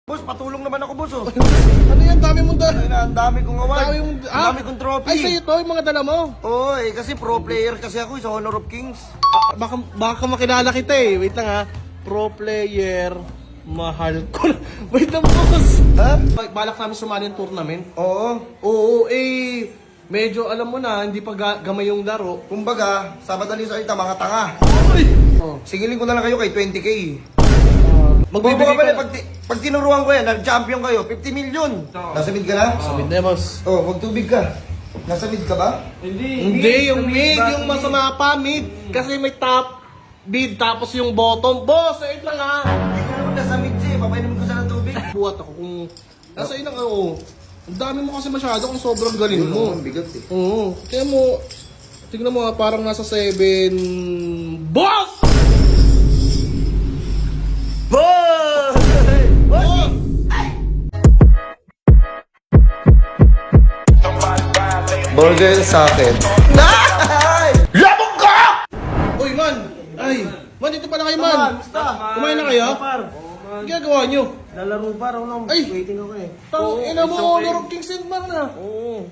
Boss, patulong naman ako, boss, oh. Ano yan? Dami mong dala. Ang dami kong award. Ang dami kong trophy. Ay, sa'yo to, yung mga dala mo. Oo, kasi pro player kasi ako sa Honor of Kings. Baka makilala kita eh. Wait lang ha. Pro player, mahal ko. Wait lang, boss. Ha? Balak namin sumali ng tournament. Oo. Oo, medyo alam mo na, hindi pa gamay yung laro. Kumbaga, sa madaling salita, mga tanga. Ay! Oh. Singilin ko na lang kayo kay 20K. Magbibigay Magbibigay ka. pag tinuruan ko yan, nag-champion kayo, 50 million. Nasa mid ka na? Sabi na, boss. Oo, magtubig ka. Nasa mid ka ba? Hindi, yung mid, yung masama pa, mid. Kasi may top, mid, tapos yung bottom. Boss, wait lang ha. Hindi ka naman nasa mid siya, papainumin ko siya ng tubig. Buhat ako kung... Nasa ilang oo. Ang dami mo kasi masyado kung sobrang galing mo. Ang bigat eh. Oo. Kaya mo, tignan mo parang nasa 7... Boss! Boss! Boss! Burger sa akin. Labog ka! Uy, man! Ay! Man, dito pala kayo, man! Kumain na kayo? Ang ginagawa nyo? Lalaro pa raw nung Ay! waiting ako eh. Tang ina mo, Honor of Kings and Mar na! Oo.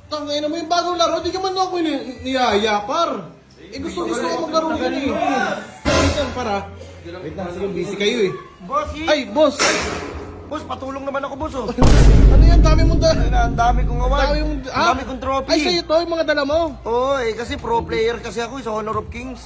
Tang ina mo yung bagong laro, di ka man ako niyaya, par! Gusto ko maglaro yun eh! Wait lang, para. Wait lang, sige, busy kayo eh. Boss, Ay, boss! boss, patulong naman ako, boss, oh. Ano yan? Dami mong dala. Ang dami kong award. Ang dami kong Ay, trophy. sa'yo to, yung mga dala mo. Oo, kasi pro player kasi ako sa Honor of Kings.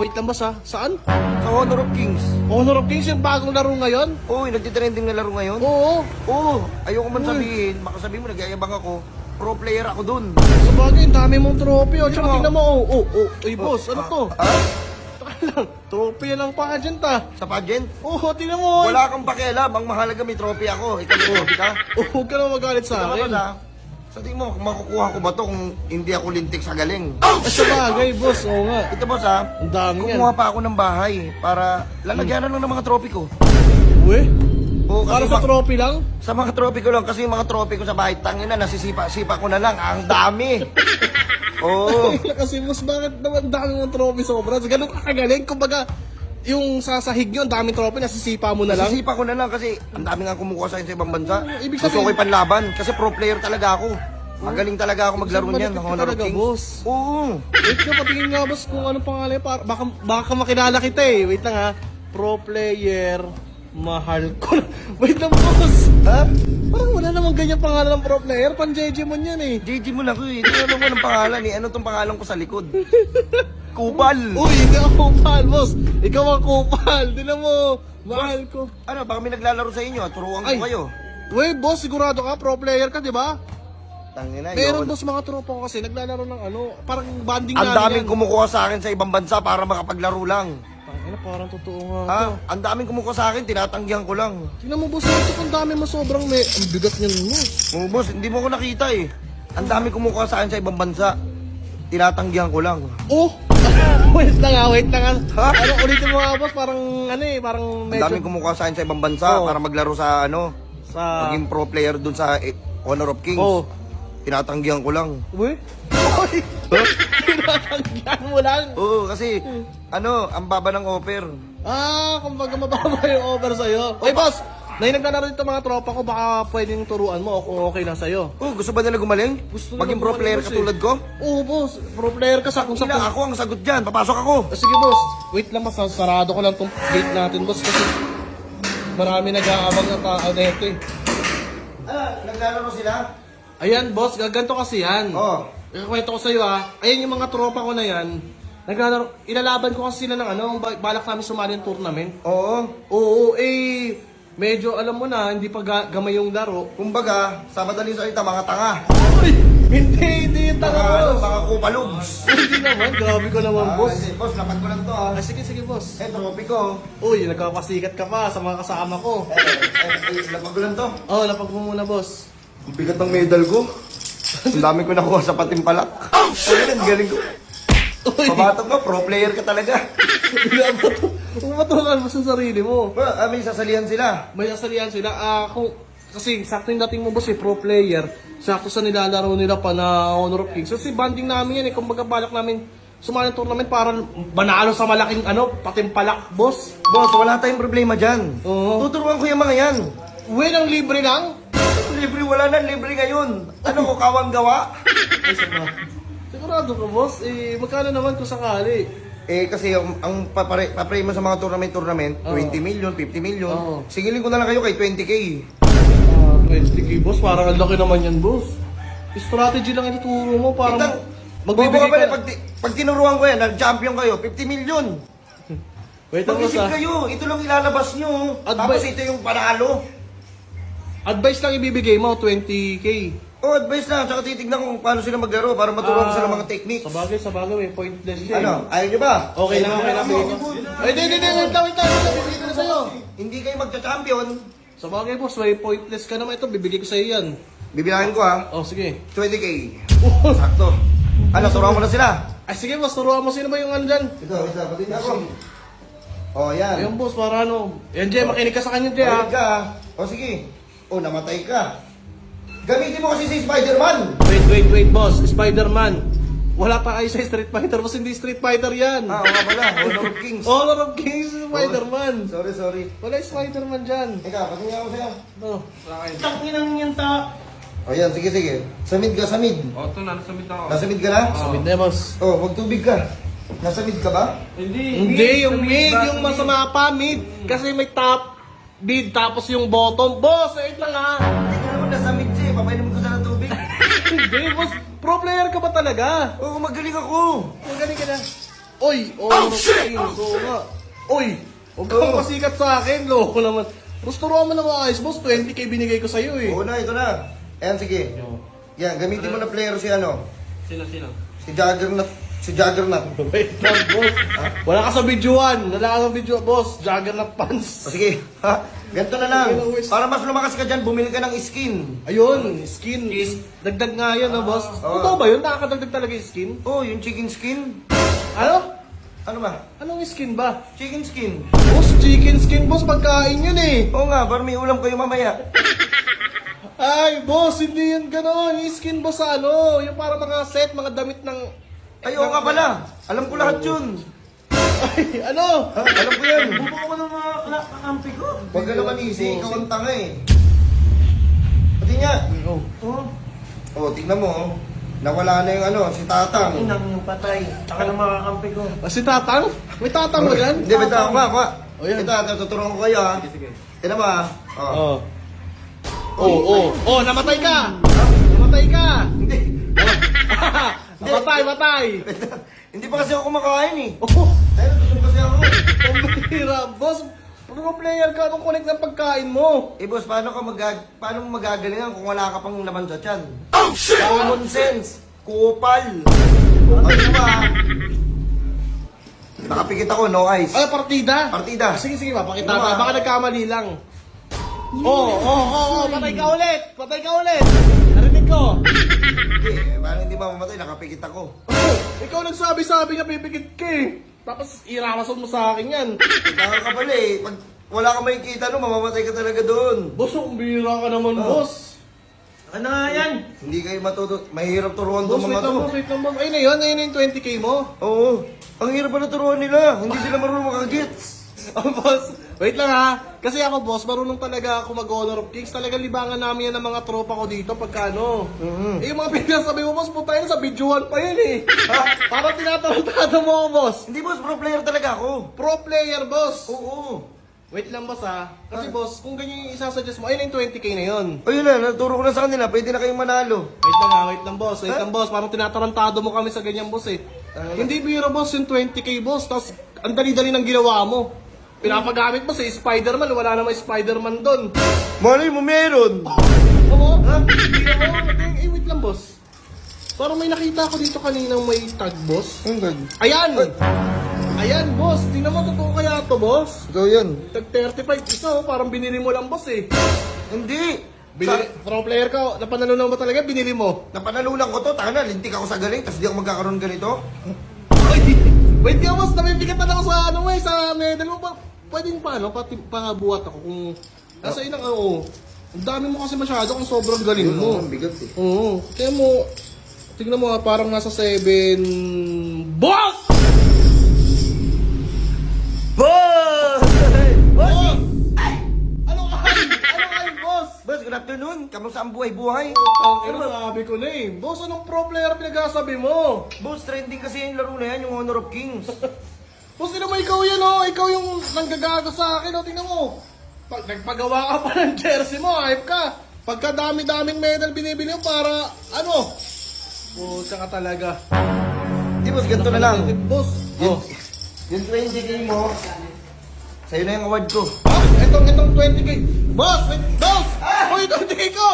Wait lang boss ha. Saan? Sa Honor of Kings. Honor of Kings yung bagong laro ngayon? Oo, nagtitrending na laro ngayon. Oo. Oo, ayoko man sabihin. Baka sabihin mo, nagyayabang ako. Pro player ako dun. Sa bagay, ang dami mong trophy. O, tsaka mo. tingnan mo. Uy, boss, ano to? Taka lang, trophy lang pageant ah. Sa pageant? Oo, tingnan mo. Wala kang pakialam. Ang mahalaga may trophy ako. Ikaw may trophy ka. Huwag ka na magalit sa Tama akin. ba? Sa tingin mo, makukuha ko ba to kung hindi ako lintik sa galing? Sa bagay, boss. Oo nga. Ito boss ha, Ang dami yan. kumuha pa ako ng bahay para lalagyanan lang ng mga trophy ko. Uy, Oo, para kasi sa trophy lang? sa mga trophy ko lang, kasi yung mga trophy ko sa bahay, tangina, nasisipa-sipa ko na lang. Ang dami. Oo. Kasi boss, bakit naman dami mong trophy sobra? Ganun ka kagaling. Kumbaga, yung sasahig nyo, ang daming trophy, nasisipa mo na lang. Nasisipa ko na lang kasi ang dami nga kumukuha sa akin sa ibang bansa. Ibig Gusto sabihin- ko ipanlaban kasi pro player talaga ako. Magaling talaga ako maglaro Isang niyan ng malupit ka Honor of talaga, Kings. boss. Oo. Wait ka, patingin nga boss kung anong pangalan para baka makilala kita eh. Wait lang ha. Pro player, mahal ko. Wait lang boss. Ha? Parang wala namang ganyan pangalan ng pro player. Pan JJ mo yan eh. JJ mo na ko eh. Hindi alam mo ng pangalan eh. Ano tong pangalan ko sa likod? Kupal. Uy, hindi ako kupal boss. Ikaw ang kupal. Tinan mo. Mahal ko. Ano, baka may naglalaro sa inyo. Turuan Ay. ko kayo. Wait boss, sigurado ka? Pro player ka, di ba? Tangina, Meron yun. boss mga tropa ko kasi naglalaro ng ano. Parang banding Ang namin daming yan. kumukuha sa akin sa ibang bansa para makapaglaro lang. Tangina, parang totoo nga Ha? to. Ang daming kumukuha sa akin, tinatanggihan ko lang. Tingnan mo boss, ito kung dami mo sobrang ang bigat niyan mo. Oh, boss, hindi mo ko nakita eh. Ang daming kumukuha sa akin sa ibang bansa. Tinatanggihan ko lang. Oh! wait lang ha, wait lang ha. Ha? Ano, ulitin mo nga boss, parang ano eh, parang Ang medyo daming kumukuha sa akin sa ibang bansa Oo. para maglaro sa ano, sa... maging pro player dun sa Honor of Kings. Oh. Tinatanggihan ko lang. Uy? Uy! Tinatanggihan mo lang. Oo, kasi ano, ang baba ng offer. Kumbaga mababa yung over sa'yo. Oy boss, naglalaro dito mga tropa ko, baka pwedeng turuan mo o kung okay lang sa'yo. Oh, gusto ba nila gumaling? Gusto Maging nila pro gumaling, player boss, katulad ko? Oo boss, pro player ka sa kung Sila, ako ang sagot dyan. Papasok ako. Sige boss, wait lang boss, sarado ko lang tong gate natin boss kasi marami nag-aabang ng tao dito eh. Naglalaro sila? Ayan boss, gaganto kasi yan. Oo. Ikakwento ko sa'yo ayan yung mga tropa ko na yan. Naglalaro, ilalaban ko kasi sila ng ano, balak namin sumali ng tournament. Oo. Oo, medyo alam mo na, hindi pa gamay yung laro. Kumbaga, sa madaling salita, mga tanga. Uy! Hindi yung tanga boss. Mga kupalugs. Hindi naman, grabe ko naman boss. Boss, lapad ko lang to ah. Sige boss. Trophy ko. Uy, nagkapasikat ka pa sa mga kasama ko. Lapad ko lang to. Oh, lapag mo muna boss. Ang bigat ng medal ko. Ang dami ko nakuha sa patimpalak. Ang galing ko. Uy! Pabatong ka, pro player ka talaga. Umatukan mo sa sarili mo. May sasalihan sila. May sasalihan sila. Kasi sakto yung dating mo boss pro player. Sakto sa nilalaro nila pa na Honor of Kings. Kasi banding namin yan kumbaga balak namin sumali ng tournament para manalo sa malaking patimpalak boss. Boss, wala tayong problema dyan. Oo. Tuturuan ko yung mga yan. Win ang libre lang? Libre wala na, libre ngayon. Ano ko, kawang gawa? Ay, sama. Sigurado ka, boss? Eh, magkano naman kung sakali? Eh, kasi ang papray mo sa mga tournament, Oo. 20 million, 50 million. Oo. Singilin ko na lang kayo kay 20k. 20k, boss. Parang ang laki naman yan, boss. Strategy lang ituturo mo para Bobo magbibigay ka pala, ka. pag tinuruan ko yan, nag-champion kayo, 50 million. Wait lang, boss, Mag-isip ah. kayo, ito lang ilalabas nyo. Tapos ito yung panalo. Advice lang ibibigay mo, 20k. Oh, advice lang, tsaka titignan kung paano sila maglaro para maturuan ko sila mga techniques. Sa bagay, may pointless siya. Ano, ayaw nyo ba? Okay lang, bigay ko. Ay, hindi, wait lang, bibigay ko na sa'yo. Hindi kayo magcha-champion. Sa bagay, boss, may pointless ka naman ito, bibigay ko sa'yo yan. Bibilahin ko ha, Oh, sige. 20k. Sakto. Ano, turuan mo na sila. Ay, sige, boss, turuan mo sino ba yung ano dyan? Ito, pati na ako. Oh, yan. Ayun, boss, para ano. Yan, Jay, makinig ka sa kanya, Jay, Ayun ha? ka. O sige. O, namatay ka. Gamitin mo kasi si Spider-Man. Wait, boss. Spider-Man. Wala pa kayo sa Street Fighter, boss, hindi Street Fighter yan. Ah, oo nga pala. Honor of Kings. Honor of Kings, Spider-Man. Sorry. Wala yung Spider-Man dyan. Ika, patingin ako sa'yo. No, sa akin. Tanginang yan ta. O yan, sige. Samid ka, samid. O, ito na, nasa mid ako. Nasa mid ka na? Sabid na, boss. Oh, magtubig ka. Nasa mid ka ba? Hindi, yung mid, yung masama pa, mid. Kasi may top, mid, tapos yung bottom. Boss, wait lang, ha? Hindi ka naman nasa mid siya. Papainom ko sana ng tubig. Hindi, boss. Pro player ka ba talaga? Oo, magaling ako. Magaling ka na. Oy, shit! Oo nga. Oy, huwag kang pasikat sa akin, loko naman. Boss, turuan mo na maayos, boss. 20k binigay ko sa'yo, eh. Oo na, ito na. Ayan, sige. Yan, gamitin mo na player si ano. Sino? Si Juggernaut. Si Juggernaut. Wait lang, boss. Wala ka sa videoan. Wala ka sa video, boss. Juggernaut pants. O sige, ha? Ganito na lang. Para mas lumakas ka dyan, bumili ka ng skin. Ayun, skin. Dagdag nga yan, ha, boss. Totoo ba yun? Nakakadagdag talaga yung skin? Oh, yung chicken skin. Ano? Ano ba? Anong skin ba? Chicken skin. Boss, chicken skin, boss. Pagkain yun, eh. Oo nga, para may ulam kayo mamaya. Ay, boss, hindi yan gano'n. Yung skin, boss, sa ano? Yung para mga set, mga damit ng... Ay, oo nga pala. Alam ko lahat yun. Ay, ano? Ha? Alam ko yan. Bubuo ko ng mga kakampi ko. Huwag ka naman easy, ikaw ang tanga eh. Pati nga. Oh. Oh, tignan mo. Oh. Nawala na yung ano, si Tatang. Inang yung patay. Taka ng mga kakampi ko. Si Tatang? May Tatang ba dyan? Hindi, basta ako nga. O, yan. Ito, tuturuan ko kayo ha. Sige. Tignan mo ha. Oh. Oh, namatay ka! Namatay ka! Hindi. Matay! Hindi pa kasi ako kumakain eh. Oh, Ayun, tutulog kasi ako. pambira, boss! Pro player ka, anong connect ng pagkain mo? Eh boss, paano mo magagalingan kung wala ka pang laman sa tiyan? Oh shit! Common sense. Kupal. Ano ba? Nakapikit ako, no eyes. Ay, partida? Partida. Sige, papakita Ano ka. ba? Baka nagkamali lang. Patay ka ulit! Patay ka ulit! Narinig ko! Hindi, parang hindi mamamatay, nakapikit ako. Oh, ikaw nagsabi-sabi nga pipikit ka eh. Tapos irarason mo sa akin yan. Kaya ka pala eh. Pag wala ka makikita no, mamamatay ka talaga doon. Boss, umbira ka naman, boss. Ano nga yan? Hindi kayo matuto. Mahirap turuan Boss, itong mga to. wait lang, boss. Ayun na yun, ayun na yung 20k mo. Oo. Ang hirap pala turuan nila. Hindi sila marunong makagets. Oh, boss, wait lang ha. Kasi ako, boss, marunong talaga ako mag-honor of kings. Talaga libangan namin yan ng mga tropa ko dito pagka ano. Eh, yung mga pinasabi mo, boss, puta yun, sa videoan pa yun eh. Ha? Parang tinatarantado mo ako, boss. Hindi boss, pro player talaga ako. Pro player, boss. Oo. Wait lang, boss ha. Kasi, boss, kung ganyan yung isasuggest mo, ayun na yung 20k na yun. Ayun na, naturo ko na sa kanila. Pwede na kayong manalo. Wait lang, boss. Wait lang, boss. Parang tinatarantado mo kami sa ganyan, boss eh. Hindi biro, boss, yung 20k, boss. Tapos, ang dali-dali ng ginawa mo. Pinapagamit mo sa Spider-Man, wala namang Spider-Man doon. Malay mo meron. Oo? Hindi ako. Wait lang, boss. Parang may nakita ko dito kaninang may tag, boss. Hanggang. Ayan! Ayan, boss. Tingnan mo, totoo kaya to, boss? Ito yan. Tag 35. Isa, oh, parang binili mo lang, boss eh. Hindi. Pro player ka, napanalunan mo talaga, binili mo. Napanalunan ko to. Taka na, lintik ako sa galing. Tapos di ako magkakaroon ganito. Wait ka, boss. Namibigatan ako sa ano mo eh, sa medal mo pa. Pwedeng pa, no? Pangabuhat ako kung... Nasa inang, oo. Ang dami mo kasi masyado kung sobrang galing mo. Ang bigat eh. Oo. Kaya mo, tignan mo parang nasa 7... Boss! Boss! Boss! Ano kayo? Ano kayo, afternoon. Kamusta ang buhay-buhay? Ano sabi ko na eh. Boss, anong pro player pinagsasabi mo? Boss, trending kasi yung laro na yan, yung Honor of Kings. Boss, tingnan mo ikaw yan oh. Ikaw yung nanggagago sa akin oh. Tingnan mo. Nagpagawa ka pa ng jersey mo. Hype ka. Pagka dami-daming medal binibili mo para ano? Pucha ka talaga. Di boss, ganito na lang. Boss. Oh. Yung 20k mo, sa'yo na yung award ko. Ah, itong 20k. Boss! Boss! Uy, 20k ko!